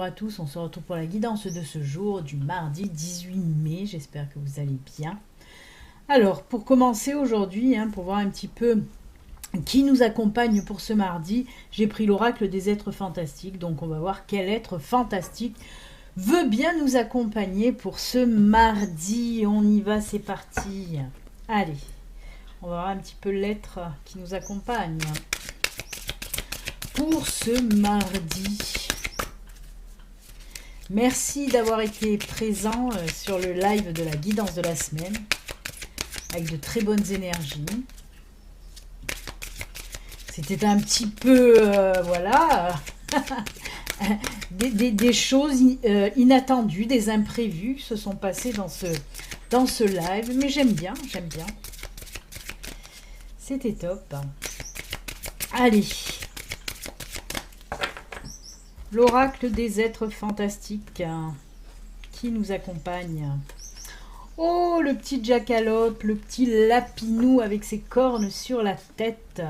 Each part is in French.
bonjour à tous, on se retrouve pour la guidance de ce jour du mardi 18 mai, j'espère que vous allez bien. Alors, pour commencer aujourd'hui, pour voir un petit peu qui nous accompagne pour ce mardi, j'ai pris l'oracle des êtres fantastiques, donc on va voir quel être fantastique veut bien nous accompagner pour ce mardi. On y va, c'est parti. Allez, on va voir un petit peu l'être qui nous accompagne pour ce mardi. Merci d'avoir été présent sur le live de la guidance de la semaine avec de très bonnes énergies. C'était un petit peu, voilà, des choses inattendues, des imprévus se sont passés dans ce live, mais j'aime bien. C'était top. Allez. L'oracle des êtres fantastiques qui nous accompagne. Oh, le petit jackalope, le petit lapinou avec ses cornes sur la tête.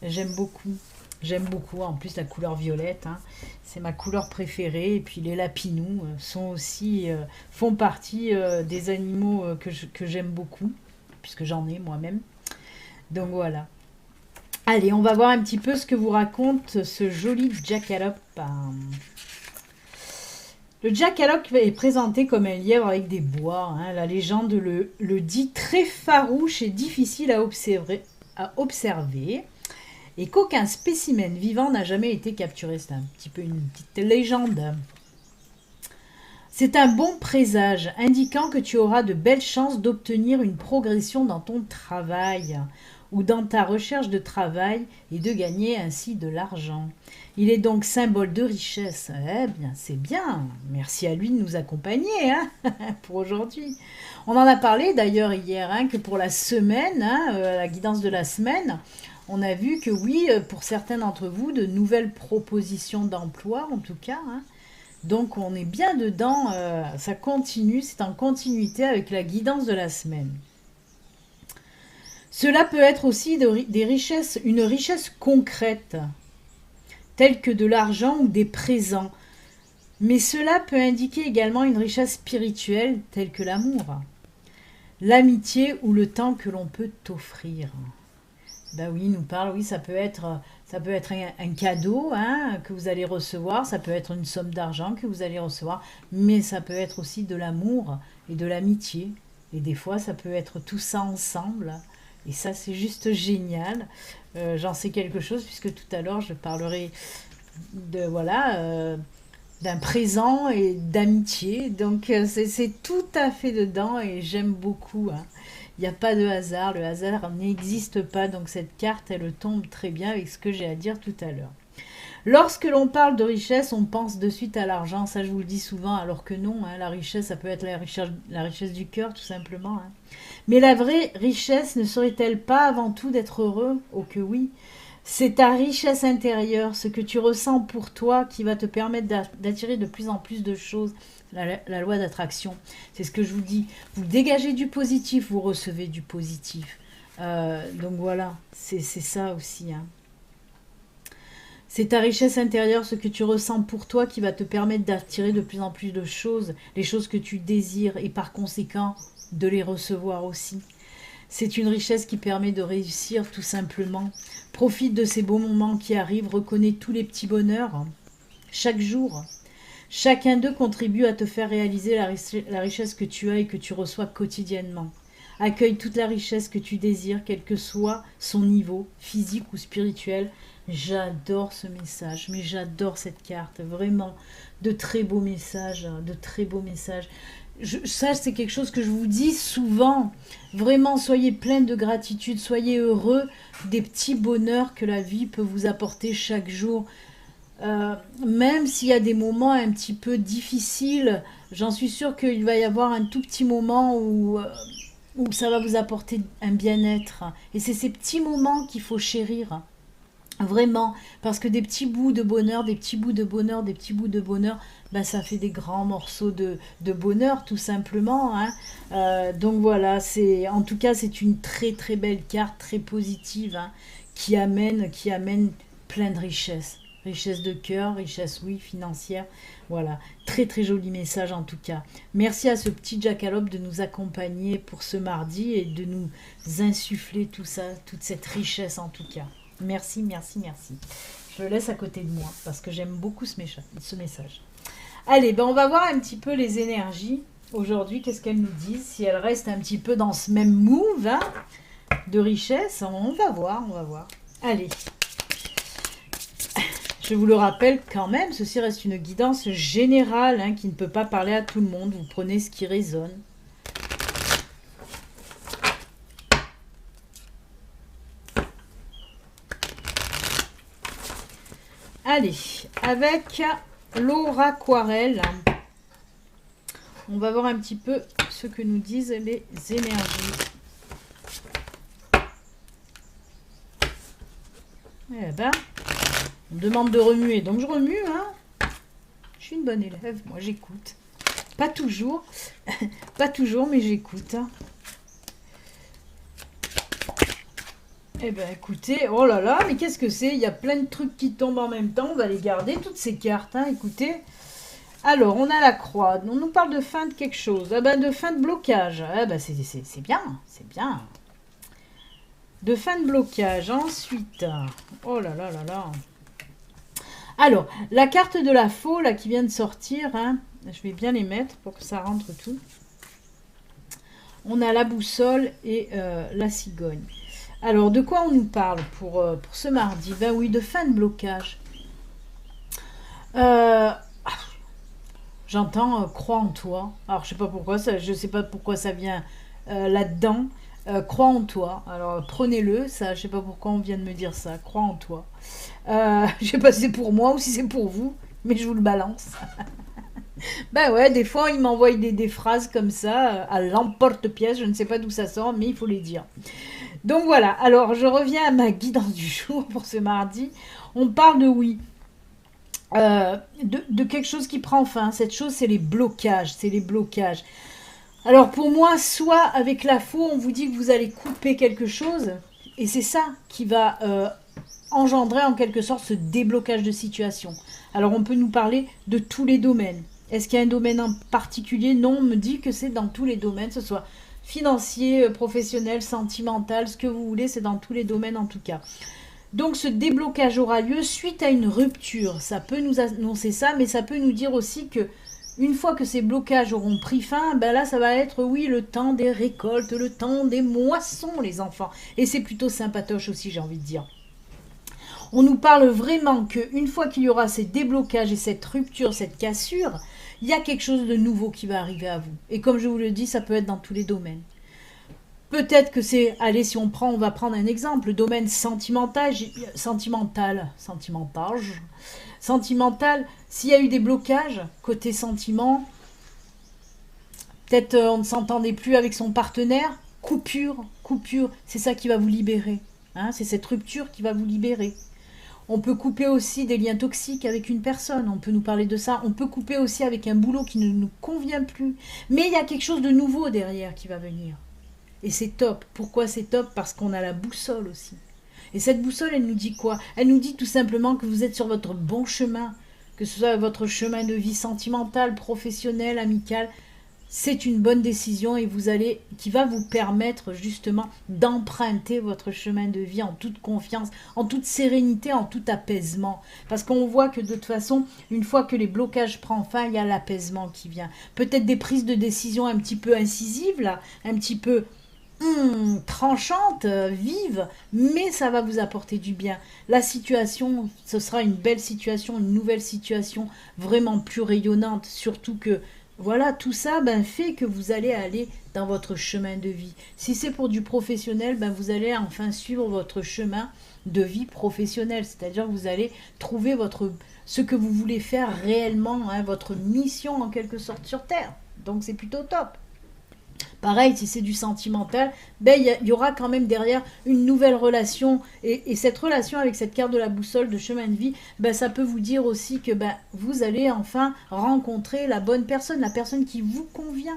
J'aime beaucoup. En plus, la couleur violette, c'est ma couleur préférée. Et puis les lapinous font partie des animaux que j'aime beaucoup, puisque j'en ai moi-même. Donc voilà. Allez, on va voir un petit peu ce que vous raconte ce joli jackalope. Le jackalope est présenté comme un lièvre avec des bois. La légende le dit très farouche et difficile à observer. Et qu'aucun spécimen vivant n'a jamais été capturé. C'est un petit peu une petite légende. C'est un bon présage, indiquant que tu auras de belles chances d'obtenir une progression dans ton travail ou dans ta recherche de travail et de gagner ainsi de l'argent. Il est donc symbole de richesse. Eh bien, c'est bien. Merci à lui de nous accompagner pour aujourd'hui. On en a parlé d'ailleurs hier, que pour la semaine, la guidance de la semaine, on a vu que oui, pour certains d'entre vous, de nouvelles propositions d'emploi en tout cas. Donc on est bien dedans, ça continue, c'est en continuité avec la guidance de la semaine. Cela peut être aussi des richesses, une richesse concrète, telle que de l'argent ou des présents. Mais cela peut indiquer également une richesse spirituelle, telle que l'amour, l'amitié ou le temps que l'on peut t'offrir. Ben oui, il nous parle, oui, ça peut être un cadeau que vous allez recevoir, ça peut être une somme d'argent que vous allez recevoir, mais ça peut être aussi de l'amour et de l'amitié. Et des fois, ça peut être tout ça ensemble. Et ça, c'est juste génial. J'en sais quelque chose, puisque tout à l'heure, je parlerai d'un présent et d'amitié. Donc, c'est tout à fait dedans et j'aime beaucoup. Il n'y a pas de hasard. Le hasard n'existe pas. Donc, cette carte, elle tombe très bien avec ce que j'ai à dire tout à l'heure. Lorsque l'on parle de richesse, on pense de suite à l'argent. Ça, je vous le dis souvent, alors que non. La richesse, ça peut être la richesse du cœur, tout simplement. Mais la vraie richesse ne serait-elle pas avant tout d'être heureux? Oh que oui. C'est ta richesse intérieure, ce que tu ressens pour toi, qui va te permettre d'attirer de plus en plus de choses. La loi d'attraction, c'est ce que je vous dis. Vous dégagez du positif, vous recevez du positif. Donc voilà, c'est ça aussi. C'est ta richesse intérieure, ce que tu ressens pour toi, qui va te permettre d'attirer de plus en plus de choses, les choses que tu désires, et par conséquent, de les recevoir aussi. C'est une richesse qui permet de réussir tout simplement. Profite de ces beaux moments qui arrivent, reconnais tous les petits bonheurs chaque jour. Chacun d'eux contribue à te faire réaliser la richesse que tu as et que tu reçois quotidiennement. Accueille toute la richesse que tu désires, quel que soit son niveau, physique ou spirituel. J'adore ce message, mais j'adore cette carte, vraiment. De très beaux messages, Ça, c'est quelque chose que je vous dis souvent. Vraiment, soyez plein de gratitude, soyez heureux des petits bonheurs que la vie peut vous apporter chaque jour. Même s'il y a des moments un petit peu difficiles, j'en suis sûre qu'il va y avoir un tout petit moment où ça va vous apporter un bien-être. Et c'est ces petits moments qu'il faut chérir. Vraiment, parce que des petits bouts de bonheur, ça fait des grands morceaux de bonheur, tout simplement. Donc voilà, en tout cas, c'est une très très belle carte, très positive, qui amène plein de richesses. Richesse de cœur, richesse, oui, financière. Voilà, très très joli message en tout cas. Merci à ce petit jackalope de nous accompagner pour ce mardi et de nous insuffler tout ça, toute cette richesse en tout cas. Merci, merci, merci. Je le laisse à côté de moi parce que j'aime beaucoup ce message. Allez, ben on va voir un petit peu les énergies. Aujourd'hui, qu'est-ce qu'elles nous disent? Si elles restent un petit peu dans ce même move hein, de richesse, on va voir, on va voir. Allez. Je vous le rappelle quand même, ceci reste une guidance générale hein, qui ne peut pas parler à tout le monde. Vous prenez ce qui résonne. Allez, avec l'oraquarelle, on va voir un petit peu ce que nous disent les énergies. Eh ben, on me demande de remuer, donc je remue. Hein. Je suis une bonne élève, moi j'écoute. Pas toujours, pas toujours, mais j'écoute. Hein. Eh ben écoutez, oh là là, mais qu'est-ce que c'est? Il y a plein de trucs qui tombent en même temps. On va les garder, toutes ces cartes. Hein, écoutez. Alors, on a la croix. On nous parle de fin de quelque chose. Ah ben, de fin de blocage. Ah ben, c'est bien, c'est bien. De fin de blocage. Ensuite, oh là là là là. Alors, la carte de la faux, là, qui vient de sortir, hein, je vais bien les mettre pour que ça rentre tout. On a la boussole et la cigogne. Alors, de quoi on nous parle pour ce mardi? Ben oui, de fin de blocage. J'entends crois en toi. Alors, je sais pas pourquoi ça vient là-dedans. Crois en toi. Alors, prenez-le. Ça, je sais pas pourquoi on vient de me dire ça. Crois en toi. Je sais pas si c'est pour moi ou si c'est pour vous, mais je vous le balance. Ben ouais, des fois, il m'envoie des phrases comme ça, à l'emporte-pièce. Je ne sais pas d'où ça sort, mais il faut les dire. Donc voilà. Alors, je reviens à ma guidance du jour pour ce mardi. On parle de oui. De quelque chose qui prend fin. Cette chose, c'est les blocages. C'est les blocages. Alors pour moi, soit avec la faux, on vous dit que vous allez couper quelque chose, et c'est ça qui va engendrer en quelque sorte ce déblocage de situation. Alors on peut nous parler de tous les domaines. Est-ce qu'il y a un domaine en particulier? Non, on me dit que c'est dans tous les domaines, que ce soit financier, professionnel, sentimental, ce que vous voulez, c'est dans tous les domaines en tout cas. Donc ce déblocage aura lieu suite à une rupture. Ça peut nous annoncer ça, mais ça peut nous dire aussi que une fois que ces blocages auront pris fin, ben là ça va être oui le temps des récoltes, le temps des moissons les enfants. Et c'est plutôt sympatoche aussi j'ai envie de dire. On nous parle vraiment qu'une fois qu'il y aura ces déblocages et cette rupture, cette cassure, il y a quelque chose de nouveau qui va arriver à vous. Et comme je vous le dis, ça peut être dans tous les domaines. Peut-être que c'est, allez, si on va prendre un exemple, le domaine sentimental, s'il y a eu des blocages côté sentiment, peut-être on ne s'entendait plus avec son partenaire, coupure, c'est ça qui va vous libérer. Hein, c'est cette rupture qui va vous libérer. On peut couper aussi des liens toxiques avec une personne, on peut nous parler de ça. On peut couper aussi avec un boulot qui ne nous convient plus. Mais il y a quelque chose de nouveau derrière qui va venir. Et c'est top. Pourquoi c'est top? Parce qu'on a la boussole aussi. Et cette boussole, elle nous dit quoi? Elle nous dit tout simplement que vous êtes sur votre bon chemin, que ce soit votre chemin de vie sentimental, professionnel, amical. C'est une bonne décision et qui va vous permettre justement d'emprunter votre chemin de vie en toute confiance, en toute sérénité, en tout apaisement. Parce qu'on voit que de toute façon, une fois que les blocages prennent fin, il y a l'apaisement qui vient. Peut-être des prises de décision un petit peu incisives, là, un petit peu tranchante, vive, mais ça va vous apporter du bien. La situation, ce sera une belle situation, une nouvelle situation vraiment plus rayonnante, surtout que voilà, tout ça fait que vous allez aller dans votre chemin de vie. Si c'est pour du professionnel, vous allez enfin suivre votre chemin de vie professionnelle, c'est-à-dire que vous allez trouver ce que vous voulez faire réellement, hein, votre mission en quelque sorte sur Terre. Donc c'est plutôt top. Pareil, si c'est du sentimental, il y aura quand même derrière une nouvelle relation. Et cette relation avec cette carte de la boussole de chemin de vie, ça peut vous dire aussi que vous allez enfin rencontrer la bonne personne, la personne qui vous convient.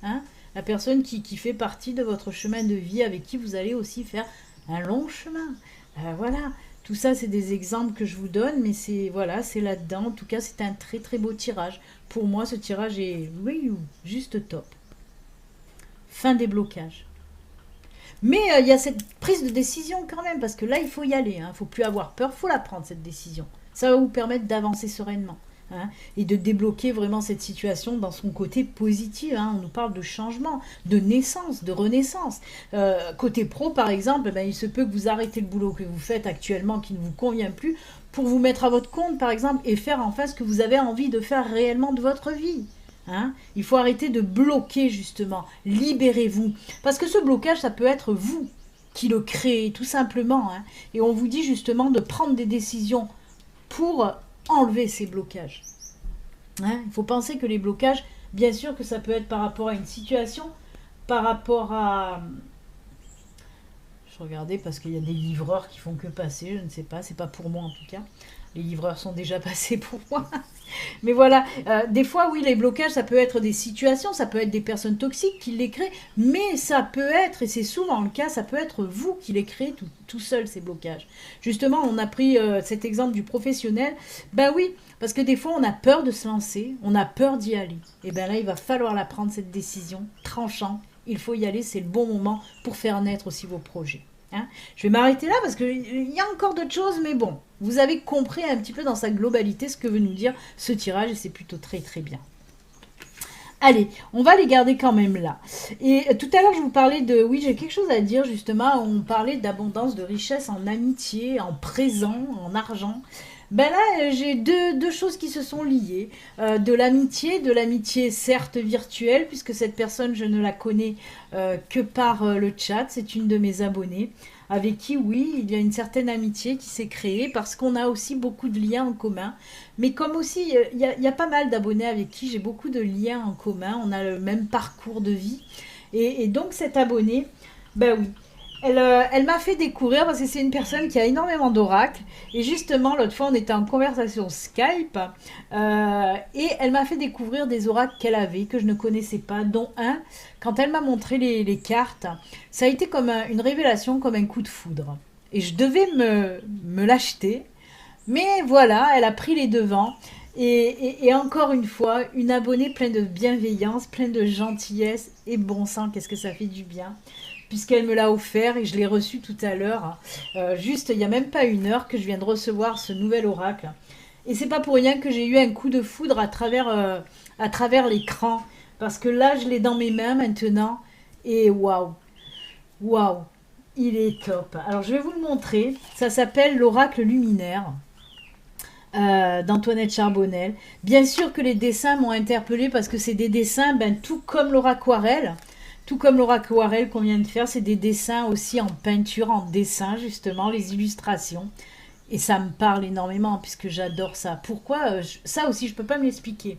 Hein, la personne qui fait partie de votre chemin de vie, avec qui vous allez aussi faire un long chemin. Voilà. Tout ça, c'est des exemples que je vous donne, mais c'est voilà, c'est là-dedans. En tout cas, c'est un très très beau tirage. Pour moi, ce tirage est oui, juste top. Fin des blocages. Mais il y a cette prise de décision quand même, parce que là, il faut y aller. Il ne faut plus avoir peur, il faut la prendre, cette décision. Ça va vous permettre d'avancer sereinement. Et de débloquer vraiment cette situation dans son côté positif. On nous parle de changement, de naissance, de renaissance. Côté pro, par exemple, il se peut que vous arrêtez le boulot que vous faites actuellement qui ne vous convient plus pour vous mettre à votre compte, par exemple, et faire enfin ce que vous avez envie de faire réellement de votre vie. Il faut arrêter de bloquer, justement. Libérez-vous. Parce que ce blocage, ça peut être vous qui le créez, tout simplement. Et on vous dit justement de prendre des décisions pour enlever ces blocages. Il faut penser que les blocages, bien sûr que ça peut être par rapport à une situation, par rapport à... Je regardais parce qu'il y a des livreurs qui font que passer, je ne sais pas, c'est pas pour moi en tout cas. Les livreurs sont déjà passés pour moi. Mais voilà, des fois, oui, les blocages, ça peut être des situations, ça peut être des personnes toxiques qui les créent, mais ça peut être, et c'est souvent le cas, ça peut être vous qui les créez tout seul, ces blocages. Justement, on a pris cet exemple du professionnel. Ben oui, parce que des fois, on a peur de se lancer, on a peur d'y aller. Et bien là, il va falloir la prendre, cette décision, tranchant. Il faut y aller, c'est le bon moment pour faire naître aussi vos projets. Je vais m'arrêter là parce qu'il y a encore d'autres choses, mais bon, vous avez compris un petit peu dans sa globalité ce que veut nous dire ce tirage et c'est plutôt très très bien. Allez, on va les garder quand même là. Et tout à l'heure, je vous parlais de... Oui, j'ai quelque chose à dire justement. On parlait d'abondance, de richesse en amitié, en présent, en argent. Ben là, j'ai deux choses qui se sont liées. De l'amitié certes virtuelle, puisque cette personne, je ne la connais que par le chat. C'est une de mes abonnées, avec qui, oui, il y a une certaine amitié qui s'est créée, parce qu'on a aussi beaucoup de liens en commun. Mais comme aussi, il y a pas mal d'abonnés avec qui j'ai beaucoup de liens en commun. On a le même parcours de vie. Et donc, cette abonnée, ben oui, elle m'a fait découvrir, parce que c'est une personne qui a énormément d'oracles. Et justement, l'autre fois, on était en conversation Skype. Et elle m'a fait découvrir des oracles qu'elle avait, que je ne connaissais pas, dont un, quand elle m'a montré les cartes, ça a été comme une révélation, comme un coup de foudre. Et je devais me l'acheter. Mais voilà, elle a pris les devants. Et encore une fois, une abonnée pleine de bienveillance, pleine de gentillesse et bon sang, qu'est-ce que ça fait du bien. Puisqu'elle me l'a offert et je l'ai reçu tout à l'heure. Juste, il n'y a même pas une heure que je viens de recevoir ce nouvel oracle. Et c'est pas pour rien que j'ai eu un coup de foudre à travers l'écran. Parce que là, je l'ai dans mes mains maintenant. Et waouh, waouh, il est top. Alors, je vais vous le montrer. Ça s'appelle l'oracle luminaire. D'Antoinette Charbonnel. Bien sûr que les dessins m'ont interpellée parce que c'est des dessins, tout comme l'aquarelle. Tout comme l'aquarelle qu'on vient de faire, c'est des dessins aussi en peinture, en dessin justement, les illustrations. Et ça me parle énormément puisque j'adore ça. Pourquoi ça aussi, je ne peux pas m'expliquer.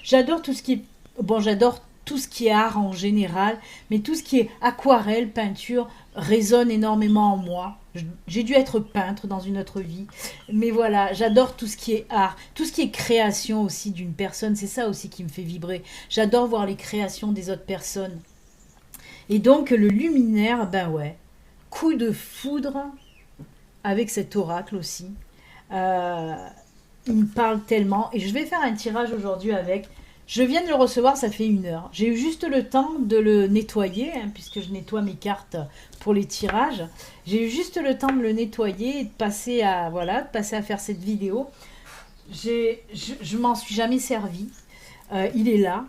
J'adore tout ce qui est... Bon, j'adore tout ce qui est art en général, mais tout ce qui est aquarelle, peinture, résonne énormément en moi. J'ai dû être peintre dans une autre vie. Mais voilà, j'adore tout ce qui est art, tout ce qui est création aussi d'une personne. C'est ça aussi qui me fait vibrer. J'adore voir les créations des autres personnes. Et donc le luminaire, ben ouais, coup de foudre avec cet oracle aussi. Il me parle tellement. Et je vais faire un tirage aujourd'hui avec. Je viens de le recevoir, ça fait 1 heure. J'ai eu juste le temps de le nettoyer, puisque je nettoie mes cartes pour les tirages. J'ai eu juste le temps de le nettoyer et de passer à, voilà, de passer à faire cette vidéo. Je m'en suis jamais servi. Il est là,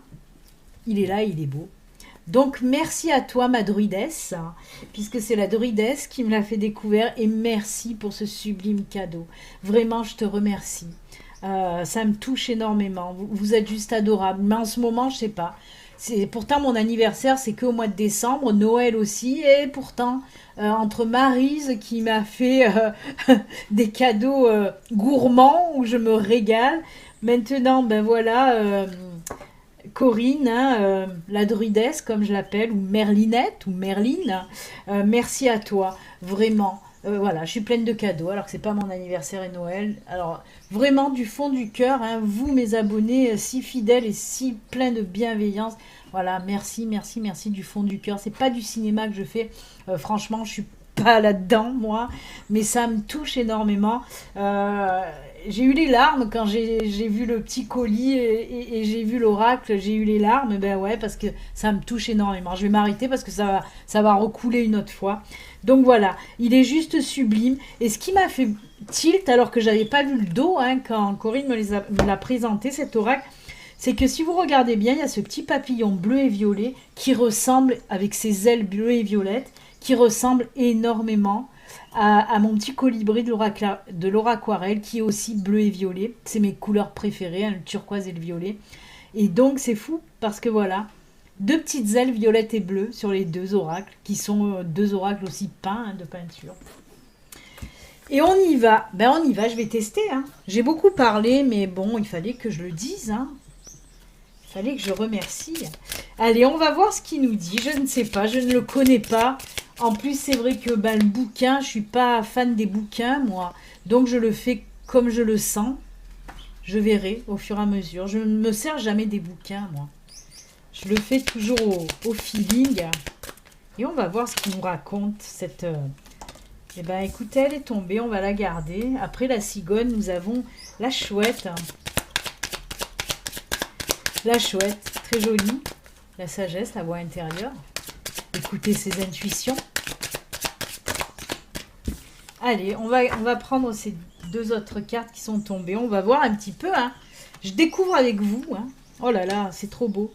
il est beau. Donc, merci à toi, ma druidesse, puisque c'est la druidesse qui me l'a fait découvrir. Et merci pour ce sublime cadeau. Vraiment, je te remercie. Ça me touche énormément. Vous êtes juste adorable. Mais en ce moment, je sais pas. Pourtant, mon anniversaire, c'est qu'au mois de décembre. Noël aussi. Et pourtant, entre Maryse qui m'a fait des cadeaux gourmands où je me régale. Maintenant, ben voilà... Corinne, la druidesse comme je l'appelle, ou Merlinette, ou Merline, merci à toi, vraiment. Voilà, je suis pleine de cadeaux, alors que c'est pas mon anniversaire et Noël. Alors, vraiment, du fond du cœur, vous, mes abonnés, si fidèles et si pleins de bienveillance, voilà, merci, merci, merci du fond du cœur. C'est pas du cinéma que je fais, franchement, je suis pas là-dedans, moi, mais ça me touche énormément. J'ai eu les larmes quand j'ai vu le petit colis et j'ai vu l'oracle, j'ai eu les larmes, ben ouais, parce que ça me touche énormément. Je vais m'arrêter parce que ça va recouler une autre fois. Donc voilà, il est juste sublime. Et ce qui m'a fait tilt, alors que j'avais pas vu le dos, hein, quand Corinne me l'a présenté, cet oracle, c'est que si vous regardez bien, il y a ce petit papillon bleu et violet qui ressemble, avec ses ailes bleues et violettes, qui ressemble énormément à mon petit colibri de Laura Aquarelle, qui est aussi bleu et violet. C'est mes couleurs préférées, hein, le turquoise et le violet. Et donc c'est fou, parce que voilà, deux petites ailes violettes et bleues sur les deux oracles, qui sont deux oracles aussi peints, hein, de peinture. Et on y va. Ben on y va, je vais tester. Hein. J'ai beaucoup parlé, mais bon, il fallait que je le dise. Hein. Il fallait que je remercie. Allez, on va voir ce qu'il nous dit. Je ne sais pas, je ne le connais pas. En plus, c'est vrai que ben, le bouquin, je ne suis pas fan des bouquins, moi. Donc, je le fais comme je le sens. Je verrai au fur et à mesure. Je ne me sers jamais des bouquins, moi. Je le fais toujours au feeling. Et on va voir ce qu'il nous raconte, cette... Eh bien, écoutez, elle est tombée, on va la garder. Après la cigogne, nous avons la chouette. La chouette, très jolie. La sagesse, la voix intérieure. Écoutez ses intuitions. Allez, on va prendre ces deux autres cartes qui sont tombées. On va voir un petit peu. Hein. Je découvre avec vous. Hein. Oh là là, c'est trop beau.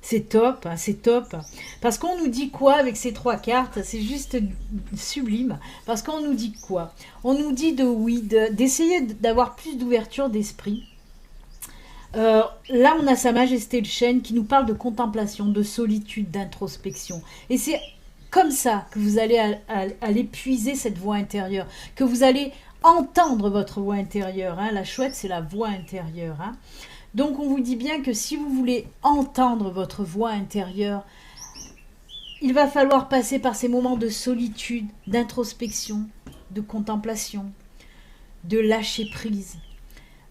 C'est top, hein, c'est top. Parce qu'on nous dit quoi avec ces trois cartes? C'est juste sublime. Parce qu'on nous dit quoi? On nous dit d'essayer d'avoir plus d'ouverture d'esprit. Là, on a Sa Majesté le Chêne qui nous parle de contemplation, de solitude, d'introspection. Et c'est comme ça que vous allez aller puiser cette voix intérieure, que vous allez entendre votre voix intérieure. Hein. La chouette, c'est la voix intérieure. Hein. Donc, on vous dit bien que si vous voulez entendre votre voix intérieure, il va falloir passer par ces moments de solitude, d'introspection, de contemplation, de lâcher prise.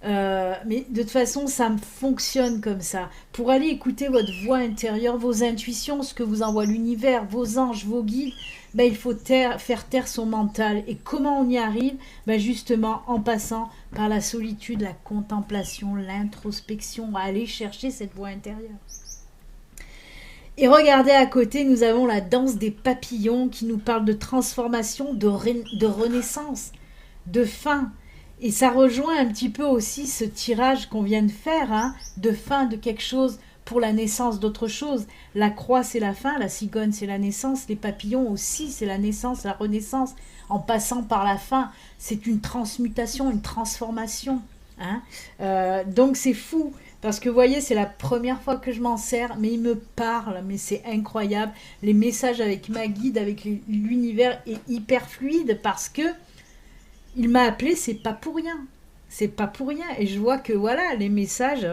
Mais de toute façon, ça me fonctionne comme ça. Pour aller écouter votre voix intérieure, vos intuitions, ce que vous envoie l'univers, vos anges, vos guides, ben, il faut faire taire son mental. Et comment on y arrive? Ben, justement, en passant par la solitude, la contemplation, l'introspection, à aller chercher cette voix intérieure. Et regardez à côté, nous avons la danse des papillons qui nous parle de transformation, de renaissance, de fin. Et ça rejoint un petit peu aussi ce tirage qu'on vient de faire, hein, de fin de quelque chose pour la naissance d'autre chose. La croix, c'est la fin, la cigogne, c'est la naissance, les papillons aussi, c'est la naissance, la renaissance. En passant par la fin, c'est une transmutation, une transformation. Hein. Donc c'est fou, parce que vous voyez, c'est la première fois que je m'en sers, mais il me parle, mais c'est incroyable. Les messages avec ma guide, avec l'univers est hyper fluide, parce que il m'a appelé, c'est pas pour rien. C'est pas pour rien. Et je vois que voilà, les messages,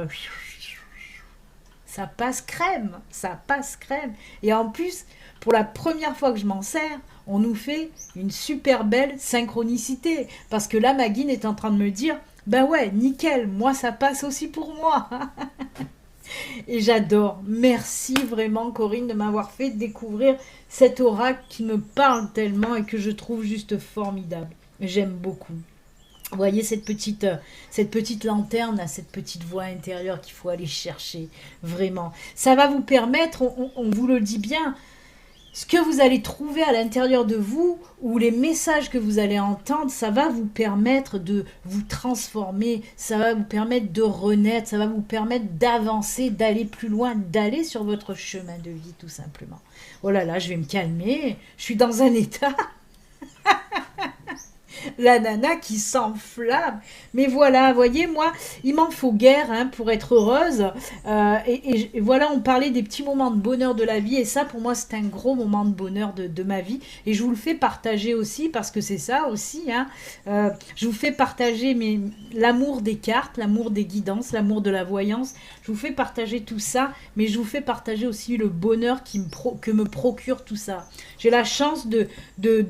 ça passe crème. Ça passe crème. Et en plus, pour la première fois que je m'en sers, on nous fait une super belle synchronicité. Parce que là, ma guide est en train de me dire, ben ouais, nickel, moi ça passe aussi pour moi. Et j'adore. Merci vraiment, Corinne, de m'avoir fait découvrir cet oracle qui me parle tellement et que je trouve juste formidable. J'aime beaucoup. Vous voyez cette petite lanterne, cette petite voix intérieure qu'il faut aller chercher, vraiment. Ça va vous permettre, on vous le dit bien, ce que vous allez trouver à l'intérieur de vous, ou les messages que vous allez entendre, ça va vous permettre de vous transformer, ça va vous permettre de renaître, ça va vous permettre d'avancer, d'aller plus loin, d'aller sur votre chemin de vie, tout simplement. Oh là là, je vais me calmer, je suis dans un état... La nana qui s'enflamme. Mais voilà, voyez, moi, il m'en faut guère hein, pour être heureuse. Et voilà, on parlait des petits moments de bonheur de la vie. Et ça, pour moi, c'est un gros moment de bonheur de ma vie. Et je vous le fais partager aussi, parce que c'est ça aussi. Hein. Je vous fais partager l'amour des cartes, l'amour des guidances, l'amour de la voyance. Je vous fais partager tout ça, mais je vous fais partager aussi le bonheur que me procure tout ça. J'ai la chance de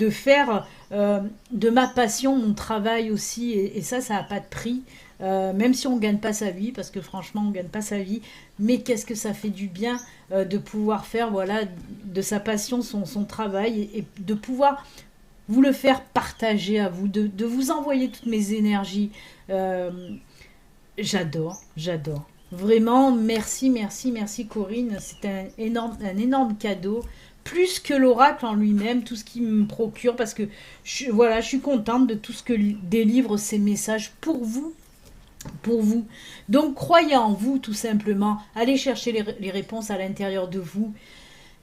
faire... de ma passion, mon travail aussi, et ça n'a pas de prix. même si on ne gagne pas sa vie, parce que franchement, on ne gagne pas sa vie, mais qu'est-ce que ça fait du bien de pouvoir faire, voilà, de sa passion, son travail, et de pouvoir vous le faire partager à vous, de vous envoyer toutes mes énergies. Euh, j'adore, j'adore. Vraiment, merci, merci, merci Corinne. C'est un énorme cadeau. Plus que l'oracle en lui-même, tout ce qui me procure, parce que voilà, je suis contente de tout ce que délivre ces messages pour vous. Pour vous. Donc croyez en vous tout simplement. Allez chercher les réponses à l'intérieur de vous.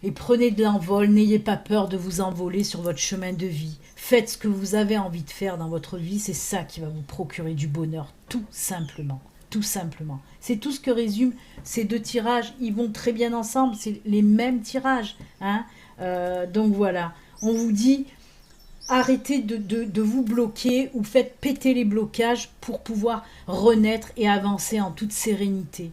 Et prenez de l'envol, n'ayez pas peur de vous envoler sur votre chemin de vie. Faites ce que vous avez envie de faire dans votre vie, c'est ça qui va vous procurer du bonheur, tout simplement. Tout simplement. C'est tout ce que résument ces deux tirages. Ils vont très bien ensemble, c'est les mêmes tirages. Hein. Donc voilà, on vous dit, arrêtez de vous bloquer ou faites péter les blocages pour pouvoir renaître et avancer en toute sérénité.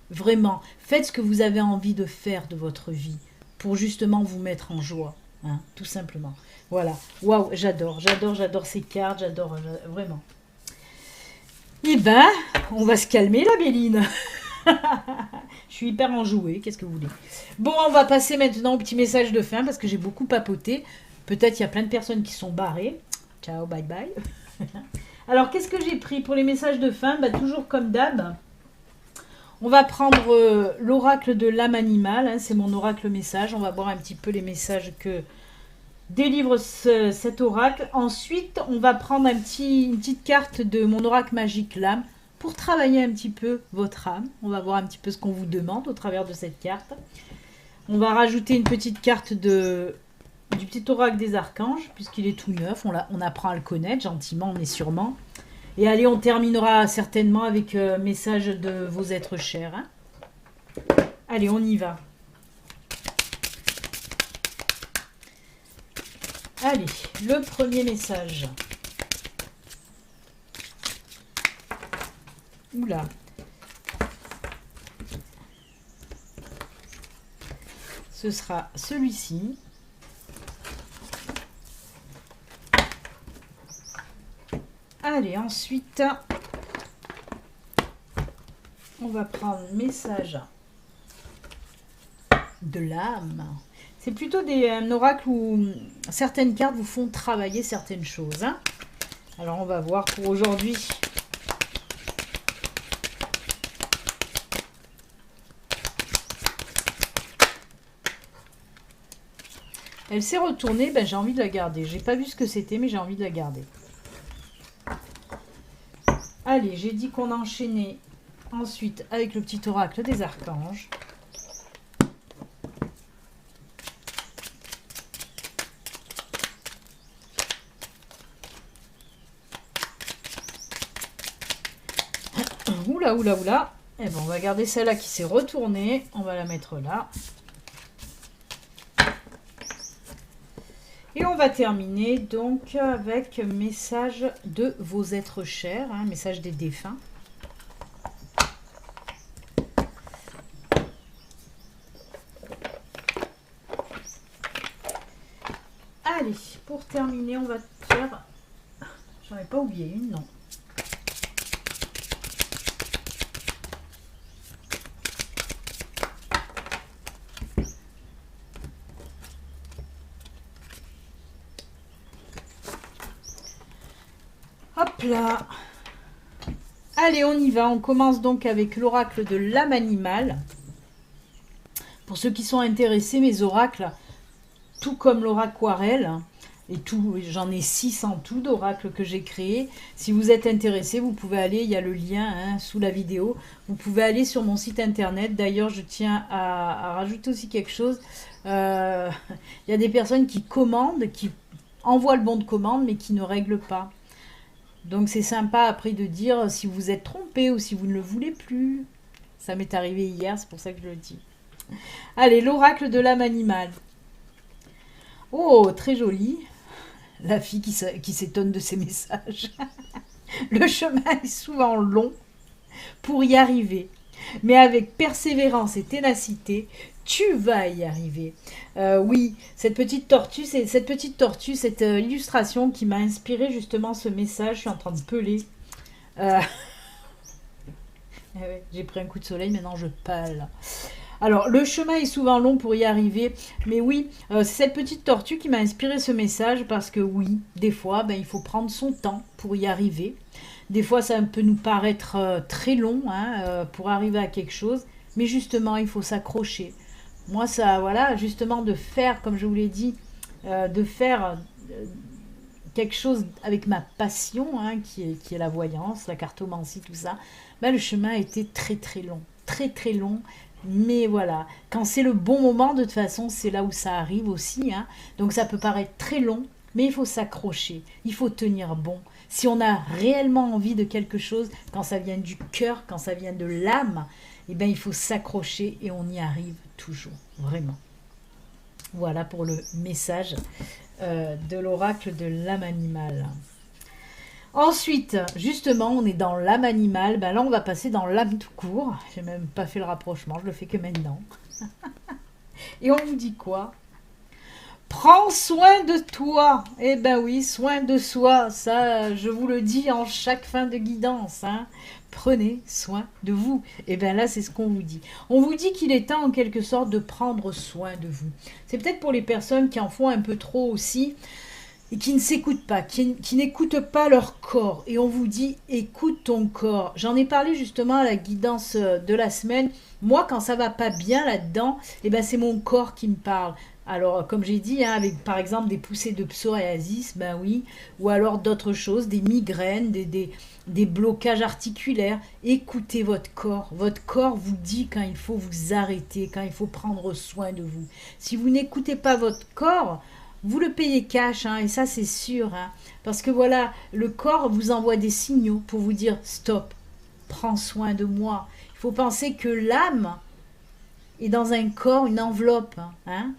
Vraiment, faites ce que vous avez envie de faire de votre vie pour justement vous mettre en joie, hein, tout simplement. Voilà, waouh, j'adore, j'adore, j'adore ces cartes, j'adore, vraiment. Eh ben, on va se calmer la Béline. Je suis hyper enjouée, qu'est-ce que vous voulez. Bon, on va passer maintenant au petit message de fin parce que j'ai beaucoup papoté. Peut-être il y a plein de personnes qui sont barrées. Ciao, bye bye. Alors, qu'est-ce que j'ai pris pour les messages de fin? Bah, toujours comme d'hab. On va prendre l'oracle de l'âme animale, hein, c'est mon oracle message. On va voir un petit peu les messages que délivre cet oracle. Ensuite, on va prendre une petite carte de mon oracle magique l'âme pour travailler un petit peu votre âme. On va voir un petit peu ce qu'on vous demande au travers de cette carte. On va rajouter une petite carte du petit oracle des archanges, puisqu'il est tout neuf. On apprend à le connaître gentiment mais sûrement. Et allez, on terminera certainement avec message de vos êtres chers. Hein. Allez, on y va. Allez, le premier message. Oula. Ce sera celui-ci. Allez, ensuite, on va prendre message de l'âme. C'est plutôt un oracle où certaines cartes vous font travailler certaines choses. Hein. Alors, on va voir pour aujourd'hui. Elle s'est retournée, ben, j'ai envie de la garder. J'ai pas vu ce que c'était, mais j'ai envie de la garder. Allez, j'ai dit qu'on enchaînait ensuite avec le petit oracle des archanges. Oula, oula, oula. Et bon, on va garder celle-là qui s'est retournée. On va la mettre là. Et on va terminer donc avec message de vos êtres chers, hein, message des défunts. Allez, pour terminer, on va faire... J'en ai pas oublié une, non. Hop là. Allez, on y va. On commence donc avec l'oracle de l'âme animale. Pour ceux qui sont intéressés, mes oracles, tout comme l'oracle aquarelle, et tout, j'en ai 6 en tout d'oracles que j'ai créés. Si vous êtes intéressés, vous pouvez aller, il y a le lien hein, sous la vidéo. Vous pouvez aller sur mon site internet. D'ailleurs, je tiens à rajouter aussi quelque chose. Il y a des personnes qui commandent, qui envoient le bon de commande, mais qui ne règlent pas. Donc c'est sympa après de dire si vous êtes trompé ou si vous ne le voulez plus. Ça m'est arrivé hier, c'est pour ça que je le dis. Allez, l'oracle de l'âme animale. Oh, très joli. La fille qui s'étonne de ces messages. Le chemin est souvent long pour y arriver. Mais avec persévérance et ténacité, tu vas y arriver. Oui, cette petite tortue, cette illustration qui m'a inspiré justement ce message. Je suis en train de peler. J'ai pris un coup de soleil, maintenant je pâle. Alors, le chemin est souvent long pour y arriver, mais oui, c'est cette petite tortue qui m'a inspiré ce message parce que oui, des fois, ben, il faut prendre son temps pour y arriver. Des fois, ça peut nous paraître très long hein, pour arriver à quelque chose, mais justement, il faut s'accrocher. Moi, ça, voilà, justement, de faire, comme je vous l'ai dit, de faire quelque chose avec ma passion, hein, qui est la voyance, la cartomancie, tout ça, ben, le chemin a été très très long, très très long. Mais voilà, quand c'est le bon moment, de toute façon, c'est là où ça arrive aussi. Hein. Donc ça peut paraître très long, mais il faut s'accrocher, il faut tenir bon. Si on a réellement envie de quelque chose, quand ça vient du cœur, quand ça vient de l'âme, eh bien, il faut s'accrocher et on y arrive toujours, vraiment. Voilà pour le message de l'oracle de l'âme animale. Ensuite, justement, on est dans l'âme animale. Ben là, on va passer dans l'âme tout court. J'ai même pas fait le rapprochement, je le fais que maintenant. Et on vous dit quoi? Prends soin de toi. Eh ben oui, soin de soi. Ça, je vous le dis en chaque fin de guidance. Hein. Prenez soin de vous. Et bien là, c'est ce qu'on vous dit. On vous dit qu'il est temps, en quelque sorte, de prendre soin de vous. C'est peut-être pour les personnes qui en font un peu trop aussi et qui ne s'écoutent pas, qui n'écoutent pas leur corps. Et on vous dit, écoute ton corps. J'en ai parlé justement à la guidance de la semaine. Moi, quand ça va pas bien là-dedans, eh ben, c'est mon corps qui me parle. Alors, comme j'ai dit, hein, avec par exemple des poussées de psoriasis, ben oui, ou alors d'autres choses, des migraines, des blocages articulaires. Écoutez votre corps. Votre corps vous dit quand il faut vous arrêter, quand il faut prendre soin de vous. Si vous n'écoutez pas votre corps, vous le payez cash, hein, et ça c'est sûr. Hein, parce que voilà, le corps vous envoie des signaux pour vous dire stop, prends soin de moi. Il faut penser que l'âme est dans un corps, une enveloppe. Hein,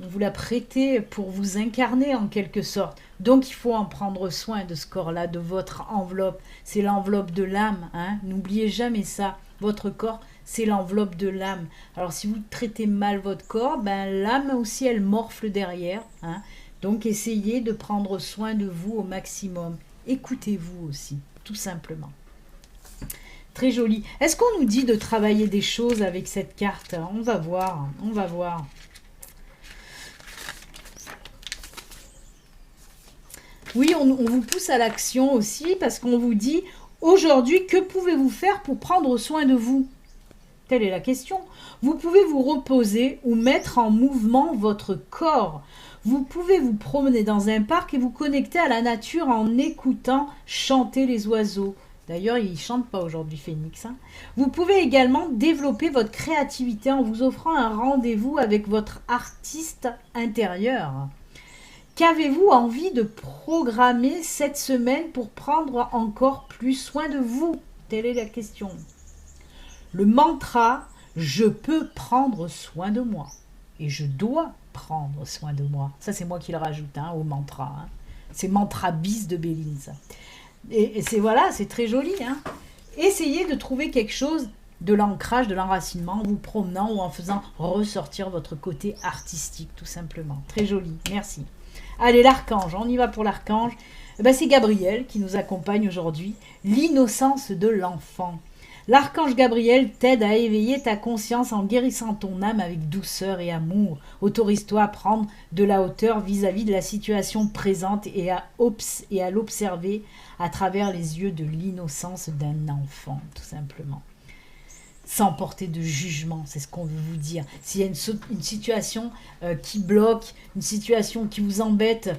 on vous l'a prêté pour vous incarner en quelque sorte. Donc il faut en prendre soin de ce corps-là, de votre enveloppe. C'est l'enveloppe de l'âme. Hein, n'oubliez jamais ça. Votre corps, c'est l'enveloppe de l'âme. Alors si vous traitez mal votre corps, ben, l'âme aussi, elle morfle derrière. Hein. Donc essayez de prendre soin de vous au maximum. Écoutez-vous aussi, tout simplement. Très joli. Est-ce qu'on nous dit de travailler des choses avec cette carte? On va voir, on va voir. Oui, on vous pousse à l'action aussi parce qu'on vous dit aujourd'hui, que pouvez-vous faire pour prendre soin de vous? Telle est la question. Vous pouvez vous reposer ou mettre en mouvement votre corps. Vous pouvez vous promener dans un parc et vous connecter à la nature en écoutant chanter les oiseaux. D'ailleurs, ils ne chantent pas aujourd'hui, Phénix. Hein. Vous pouvez également développer votre créativité en vous offrant un rendez-vous avec votre artiste intérieur. Qu'avez-vous envie de programmer cette semaine pour prendre encore plus soin de vous? Telle est la question. Le mantra « Je peux prendre soin de moi » et « Je dois prendre soin de moi ». Ça, c'est moi qui le rajoute hein, au mantra. Hein. C'est mantra bis de Béline, ça. Et c'est voilà, c'est très joli. Hein. Essayez de trouver quelque chose de l'ancrage, de l'enracinement en vous promenant ou en faisant ressortir votre côté artistique, tout simplement. Très joli, merci. Allez, l'archange, on y va pour l'archange. Ben, c'est Gabriel qui nous accompagne aujourd'hui. L'innocence de l'enfant. L'archange Gabriel t'aide à éveiller ta conscience en guérissant ton âme avec douceur et amour. Autorise-toi à prendre de la hauteur vis-à-vis de la situation présente et à l'observer à travers les yeux de l'innocence d'un enfant, tout simplement. Sans porter de jugement, c'est ce qu'on veut vous dire. S'il y a une situation qui bloque, une situation qui vous embête,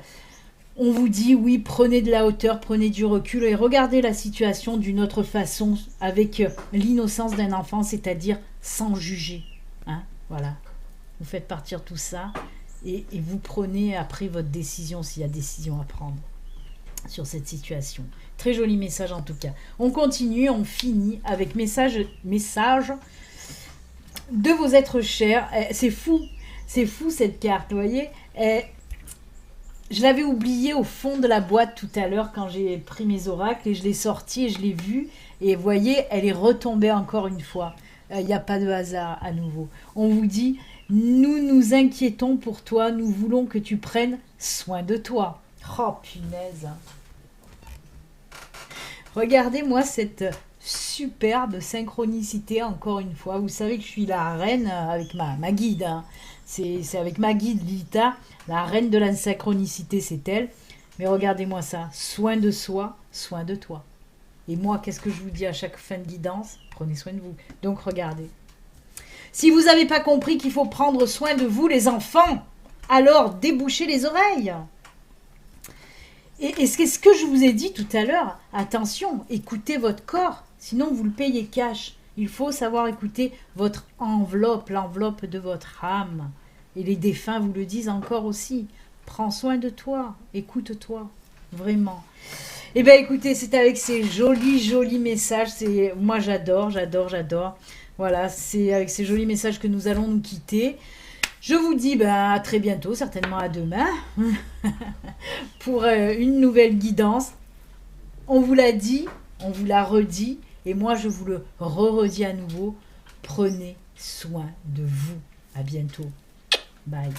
on vous dit oui, prenez de la hauteur, prenez du recul et regardez la situation d'une autre façon avec l'innocence d'un enfant, c'est-à-dire sans juger. Hein, voilà. Vous faites partir tout ça et vous prenez après votre décision s'il y a décision à prendre sur cette situation. Très joli message en tout cas. On continue, on finit avec message de vos êtres chers. C'est fou cette carte, vous voyez. Je l'avais oublié au fond de la boîte tout à l'heure quand j'ai pris mes oracles et je l'ai sorti et je l'ai vue. Et vous voyez, elle est retombée encore une fois. Il n'y a pas de hasard à nouveau. On vous dit, nous nous inquiétons pour toi, nous voulons que tu prennes soin de toi. Oh punaise. Regardez-moi cette superbe synchronicité, encore une fois. Vous savez que je suis la reine avec ma guide. Hein. C'est avec ma guide Lita, la reine de la synchronicité, c'est elle. Mais regardez-moi ça, soin de soi, soin de toi. Et moi, qu'est-ce que je vous dis à chaque fin de guidance? Prenez soin de vous. Donc regardez. Si vous n'avez pas compris qu'il faut prendre soin de vous, les enfants, alors débouchez les oreilles. Et c'est ce que je vous ai dit tout à l'heure. Attention, écoutez votre corps, sinon vous le payez cash. Il faut savoir écouter votre enveloppe, l'enveloppe de votre âme. Et les défunts vous le disent encore aussi. Prends soin de toi, écoute-toi, vraiment. Eh bien écoutez, c'est avec ces jolis messages, moi j'adore. Voilà, c'est avec ces jolis messages que nous allons nous quitter. Je vous dis à très bientôt, certainement à demain, pour une nouvelle guidance. On vous l'a dit, on vous l'a redit, et moi je vous le redis à nouveau. Prenez soin de vous. À bientôt. Bye.